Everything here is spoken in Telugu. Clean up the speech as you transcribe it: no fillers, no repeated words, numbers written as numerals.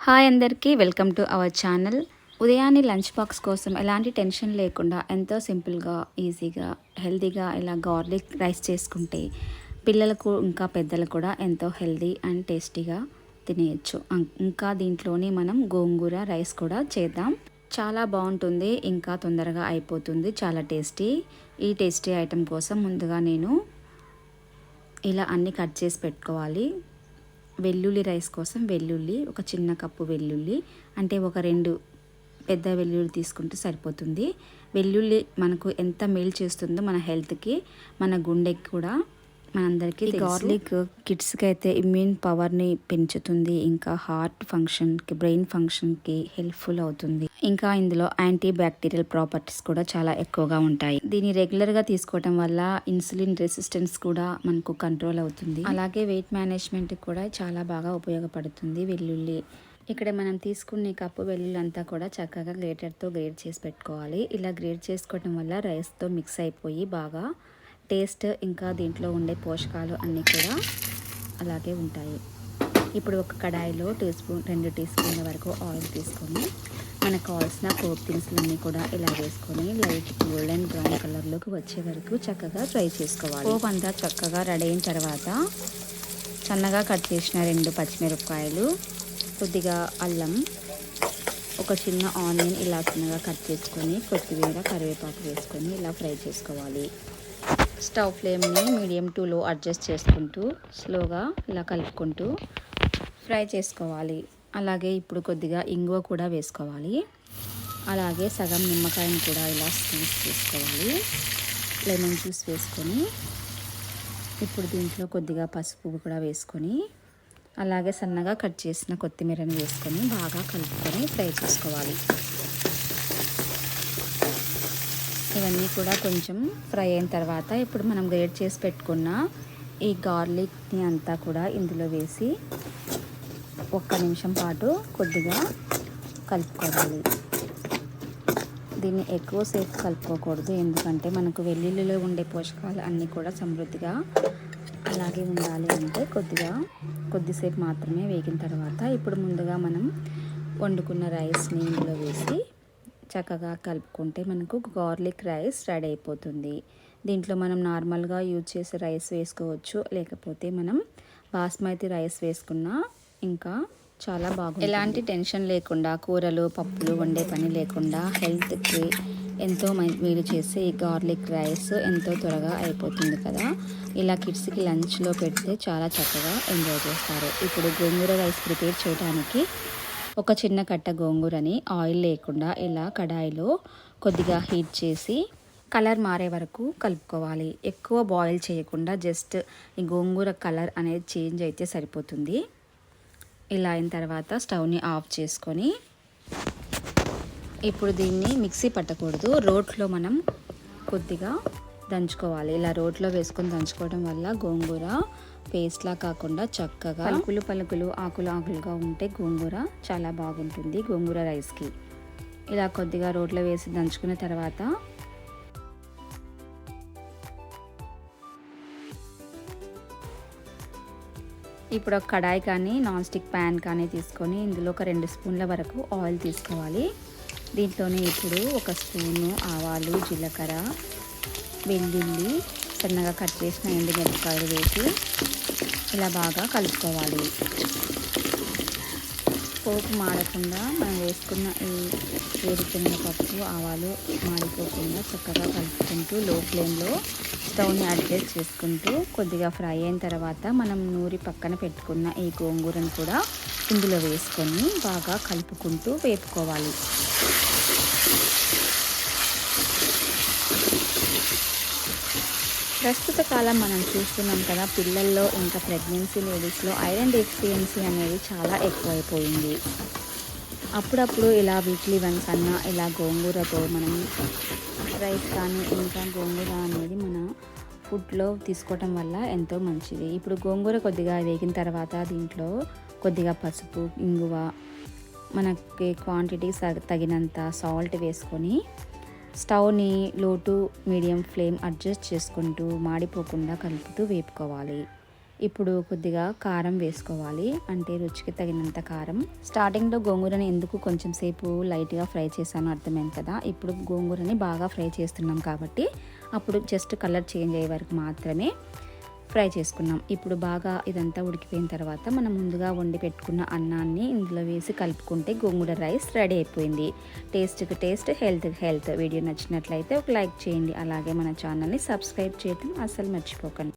హాయ్ అందరికీ వెల్కమ్ టు అవర్ ఛానల్. ఉదయాన్నే లంచ్ బాక్స్ కోసం ఎలాంటి టెన్షన్ లేకుండా ఎంతో సింపుల్గా ఈజీగా హెల్తీగా ఇలా గార్లిక్ రైస్ చేసుకుంటే పిల్లలకు ఇంకా పెద్దలకు కూడా ఎంతో హెల్తీ అండ్ టేస్టీగా తినేయచ్చు. ఇంకా దీంట్లోనే మనం గోంగూర రైస్ కూడా చేద్దాం. చాలా బాగుంటుంది, ఇంకా తొందరగా అయిపోతుంది, చాలా టేస్టీ. ఈ టేస్టీ ఐటెం కోసం ముందుగా నేను ఇలా అన్నీ కట్ చేసి పెట్టుకోవాలి. వెల్లుల్లి రైస్ కోసం వెల్లుల్లి ఒక చిన్న కప్పు వెల్లుల్లి, అంటే ఒక 2 పెద్ద వెల్లుల్లి తీసుకుంటే సరిపోతుంది. వెల్లుల్లి మనకు ఎంత మేలు చేస్తుందో మన హెల్త్కి, మన గుండెకి కూడా మనందరికీ. గార్లిక్ కిడ్స్కి అయితే ఇమ్యూన్ పవర్ని పెంచుతుంది, ఇంకా హార్ట్ ఫంక్షన్కి, బ్రెయిన్ ఫంక్షన్కి హెల్ప్ఫుల్ అవుతుంది. ఇంకా ఇందులో యాంటీ బ్యాక్టీరియల్ ప్రాపర్టీస్ కూడా చాలా ఎక్కువగా ఉంటాయి. దీన్ని రెగ్యులర్గా తీసుకోవడం వల్ల ఇన్సులిన్ రెసిస్టెన్స్ కూడా మనకు కంట్రోల్ అవుతుంది. అలాగే వెయిట్ మేనేజ్మెంట్కి కూడా చాలా బాగా ఉపయోగపడుతుంది వెల్లుల్లి. ఇక్కడ మనం తీసుకునే కప్పు వెల్లుల్లి అంతా కూడా చక్కగా గ్రేటర్తో గ్రేట్ చేసి పెట్టుకోవాలి. ఇలా గ్రేట్ చేసుకోవడం వల్ల రైస్తో మిక్స్ అయిపోయి బాగా టేస్ట్, ఇంకా దీంట్లో ఉండే పోషకాలు అన్నీ కూడా అలాగే ఉంటాయి. ఇప్పుడు ఒక కడాయిలో 2 టీ స్పూన్ల వరకు ఆయిల్ తీసుకొని మనకు కావాల్సిన పోపు దినుసులన్నీ కూడా ఇలా వేసుకొని లైట్ గోల్డెన్ బ్రౌన్ కలర్లోకి వచ్చే వరకు చక్కగా ఫ్రై చేసుకోవాలి. పోపు అంతా చక్కగా రెడీ అయిన తర్వాత సన్నగా కట్ చేసిన 2 పచ్చిమిరపకాయలు, కొద్దిగా అల్లం, ఒక చిన్న ఆనియన్ ఇలా చిన్నగా కట్ చేసుకొని కొత్తిమీర, కరివేపాకు వేసుకొని ఇలా ఫ్రై చేసుకోవాలి. స్టవ్ ఫ్లేమ్ని మీడియం టు లో అడ్జస్ట్ చేసుకుంటూ స్లోగా ఇలా కలుపుకుంటూ ఫ్రై చేసుకోవాలి. అలాగే ఇప్పుడు కొద్దిగా ఇంగువ కూడా వేసుకోవాలి. అలాగే సగం నిమ్మకాయని కూడా ఇలా స్క్వీజ్ చేసుకోవాలి. లెమన్ జ్యూస్ వేసుకొని ఇప్పుడు దీంట్లో కొద్దిగా పసుపు కూడా వేసుకొని అలాగే సన్నగా కట్ చేసిన కొత్తిమీరని వేసుకొని బాగా కలుపుకొని ఫ్రై చేసుకోవాలి. ఇవన్నీ కూడా కొంచెం ఫ్రై అయిన తర్వాత ఇప్పుడు మనం గ్రేట్ చేసి పెట్టుకున్న ఈ గార్లిక్ని అంతా కూడా ఇందులో వేసి 1 నిమిషం పాటు కొద్దిగా కలుపుకోవాలి. దీన్ని ఎక్కువసేపు కలుపుకోకూడదు, ఎందుకంటే మనకు వెల్లుల్లిలో ఉండే పోషకాలు అన్నీ కూడా సమృద్ధిగా అలాగే ఉండాలి. అంటే కొద్దిసేపు మాత్రమే వేగిన తర్వాత ఇప్పుడు ముందుగా మనం వండుకున్న రైస్ని ఇందులో వేసి చక్కగా కలుపుకుంటే మనకు గార్లిక్ రైస్ రెడీ అయిపోతుంది. దీంట్లో మనం నార్మల్గా యూజ్ చేసే రైస్ వేసుకోవచ్చు, లేకపోతే మనం బాస్మతి రైస్ వేసుకున్నా ఇంకా చాలా బాగుంటుంది. ఎలాంటి టెన్షన్ లేకుండా కూరలు పప్పులు వండే పని లేకుండా హెల్త్కి ఎంతో మేలు చేసే ఈ గార్లిక్ రైస్ ఎంతో త్వరగా అయిపోతుంది కదా. ఇలా కిడ్స్కి లంచ్లో పెడితే చాలా చక్కగా ఎంజాయ్ చేస్తారు. ఇప్పుడు గోంగూర రైస్ ప్రిపేర్ చేయడానికి ఒక చిన్న కట్ట గోంగూరని ఆయిల్ లేకుండా ఇలా కడాయిలో కొద్దిగా హీట్ చేసి కలర్ మారే వరకు కలుపుకోవాలి. ఎక్కువ బాయిల్ చేయకుండా జస్ట్ ఈ గోంగూర కలర్ అనేది చేంజ్ అయితే సరిపోతుంది. ఇలా అయిన తర్వాత స్టవ్ని ఆఫ్ చేసుకొని ఇప్పుడు దీన్ని మిక్సీ పట్టకూడదు, రోట్లో మనం కొద్దిగా దంచుకోవాలి. ఇలా రోట్లో వేసుకొని దంచుకోవడం వల్ల గోంగూర పేస్ట్లా కాకుండా చక్కగా పలుకులు ఆకులుగా ఉంటే గోంగూర చాలా బాగుంటుంది గోంగూర రైస్కి. ఇలా కొద్దిగా రోట్లో వేసి దంచుకున్న తర్వాత ఇప్పుడు ఒక కడాయి కానీ నాన్ స్టిక్ ప్యాన్ కానీ తీసుకొని ఇందులో ఒక 2 స్పూన్ల వరకు ఆయిల్ తీసుకోవాలి. దీంట్లోనే ఇప్పుడు 1 స్పూను ఆవాలు, జీలకర్ర, వెల్లుల్లి, సన్నగా కట్ చేసిన ఎండుమిరపకాయలు వేసి ఇలా బాగా కలుపుకోవాలి. పోపు మాడకుండా మనం వేసుకున్న ఈ వేరుశనగ పప్పు, ఆవాలు మాడిపోకుండా చక్కగా కలుపుకుంటూ లో ఫ్లేమ్లో స్టవ్ని అడ్జస్ట్ చేసుకుంటూ కొద్దిగా ఫ్రై అయిన తర్వాత మనం నూరి పక్కన పెట్టుకున్న ఈ గోంగూరను కూడా ఇందులో వేసుకొని బాగా కలుపుకుంటూ వేపుకోవాలి. ప్రస్తుత కాలం మనం చూస్తున్నాం కదా, పిల్లల్లో ఇంకా ప్రెగ్నెన్సీ లేడీస్లో ఐరన్ డెఫిషియన్సీ అనేది చాలా ఎక్కువైపోయింది. అప్పుడప్పుడు ఇలా వీక్లీ వన్స్ అన్నా ఇలా గోంగూరతో మనం రైస్ కానీ ఇంకా గోంగూర అనేది మన ఫుడ్లో తీసుకోవటం వల్ల ఎంతో మంచిది. ఇప్పుడు గోంగూర కొద్దిగా వేగిన తర్వాత దీంట్లో కొద్దిగా పసుపు, ఇంగువ, మనకి క్వాంటిటీ తగినంత సాల్ట్ వేసుకొని స్టవ్ని లో టు మీడియం ఫ్లేమ్ అడ్జస్ట్ చేసుకుంటూ మాడిపోకుండా కలుపుతూ వేపుకోవాలి. ఇప్పుడు కొద్దిగా కారం వేసుకోవాలి, అంటే రుచికి తగినంత కారం. స్టార్టింగ్లో గోంగూరని ఎందుకు కొంచెం సేపు లైట్గా ఫ్రై చేశాను అర్థమైంది కదా. ఇప్పుడు గోంగూరని బాగా ఫ్రై చేస్తున్నాం కాబట్టి అప్పుడు జస్ట్ కలర్ చేంజ్ అయ్యే వరకు మాత్రమే ఫ్రై చేసుకున్నాం. ఇప్పుడు బాగా ఇదంతా ఉడికిపోయిన తర్వాత మనం ముందుగా వండి పెట్టుకున్న అన్నాన్ని ఇందులో వేసి కలుపుకుంటే గోంగూర రైస్ రెడీ అయిపోయింది. టేస్ట్కి టేస్ట్, హెల్త్కి హెల్త్. వీడియో నచ్చినట్లయితే ఒక లైక్ చేయండి, అలాగే మన ఛానల్ని సబ్స్క్రైబ్ చేయడం అస్సలు మర్చిపోకండి.